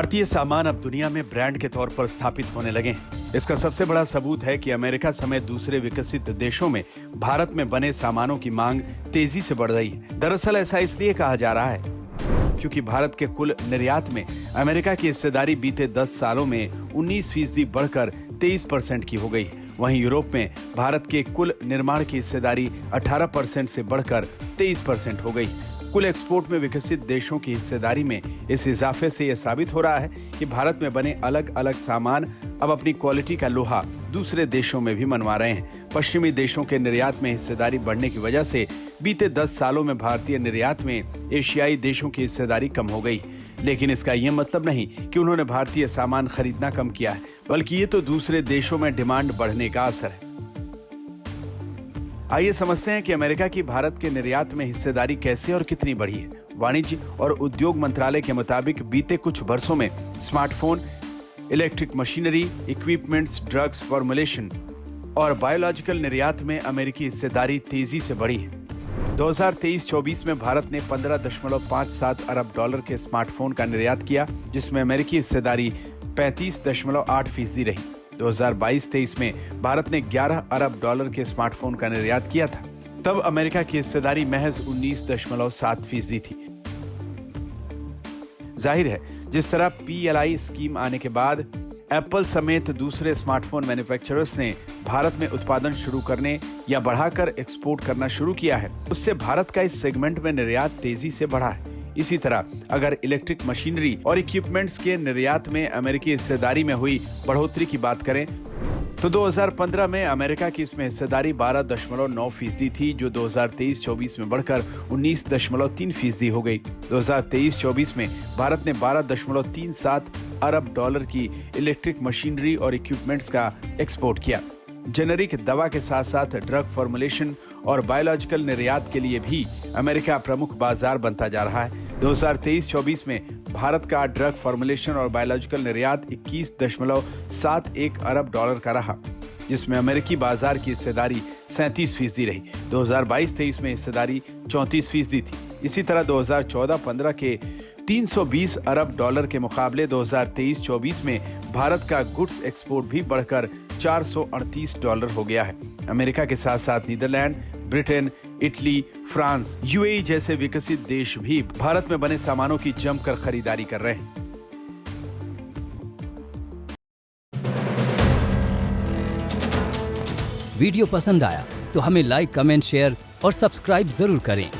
भारतीय सामान अब दुनिया में ब्रांड के तौर पर स्थापित होने लगे हैं। इसका सबसे बड़ा सबूत है कि अमेरिका समेत दूसरे विकसित देशों में भारत में बने सामानों की मांग तेजी से बढ़ रही है। दरअसल ऐसा इसलिए कहा जा रहा है क्योंकि भारत के कुल निर्यात में अमेरिका की हिस्सेदारी बीते 10 सालों में 19% बढ़कर 23% की हो गई। वहीं यूरोप में भारत के कुल निर्माण की हिस्सेदारी 18% से बढ़कर 23% हो गई। कुल एक्सपोर्ट में विकसित देशों की हिस्सेदारी में इस इजाफे से यह साबित हो रहा है कि भारत में बने अलग अलग सामान अब अपनी क्वालिटी का लोहा दूसरे देशों में भी मनवा रहे हैं। पश्चिमी देशों के निर्यात में हिस्सेदारी बढ़ने की वजह से बीते 10 सालों में भारतीय निर्यात में एशियाई देशों की हिस्सेदारी कम हो गई। लेकिन इसका यह मतलब नहीं कि उन्होंने भारतीय सामान खरीदना कम किया है, बल्कि ये तो दूसरे देशों में डिमांड बढ़ने का असर है। आइए समझते हैं कि अमेरिका की भारत के निर्यात में हिस्सेदारी कैसे और कितनी बढ़ी है। वाणिज्य और उद्योग मंत्रालय के मुताबिक बीते कुछ वर्षों में smartphone, electric machinery, equipments, drugs, formulation और बायोलॉजिकल निर्यात में अमेरिकी हिस्सेदारी तेजी से बढ़ी है। 2023-24 में भारत ने 15.57 अरब डॉलर के स्मार्टफोन का निर्यात किया, जिसमें अमेरिकी हिस्सेदारी 35.8% रही। 2022-23 में भारत ने 11 अरब डॉलर के स्मार्टफोन का निर्यात किया था, तब अमेरिका की हिस्सेदारी महज 19.7% थी। जाहिर है, जिस तरह PLI स्कीम आने के बाद एप्पल समेत दूसरे स्मार्टफोन मैन्युफैक्चरर्स ने भारत में उत्पादन शुरू करने या बढ़ाकर एक्सपोर्ट करना शुरू किया है, उससे भारत का इस सेगमेंट में निर्यात तेजी से बढ़ा है। इसी तरह अगर इलेक्ट्रिक मशीनरी और इक्विपमेंट्स के निर्यात में अमेरिकी हिस्सेदारी में हुई बढ़ोतरी की बात करें तो 2015 में अमेरिका की इसमें हिस्सेदारी 12.9% थी, जो 2023-24 में बढ़कर 19.3% हो गई। 2023-24 में भारत ने 12.37 अरब डॉलर की इलेक्ट्रिक मशीनरी और इक्विपमेंट्स का एक्सपोर्ट किया। जेनेरिक दवा के साथ साथ ड्रग फॉर्मुलेशन और बायोलॉजिकल निर्यात के लिए भी अमेरिका प्रमुख बाजार बनता जा रहा है। 2023-24 में भारत का ड्रग फॉर्मुलेशन और बायोलॉजिकल निर्यात 21.71 अरब डॉलर का रहा, जिसमें अमेरिकी बाजार की हिस्सेदारी 37% रही। 2022-23 में हिस्सेदारी 34% थी। इसी तरह 2014-15 के 320 अरब डॉलर के मुकाबले 2023-24 में भारत का गुड्स एक्सपोर्ट भी बढ़कर 438 डॉलर हो गया है। अमेरिका के साथ साथ Netherland, Britain, Italy, France, UAE जैसे विकसित देश भी भारत में बने सामानों की जमकर खरीदारी कर रहे हैं। वीडियो पसंद आया तो हमें लाइक, कमेंट, शेयर और सब्सक्राइब जरूर करें।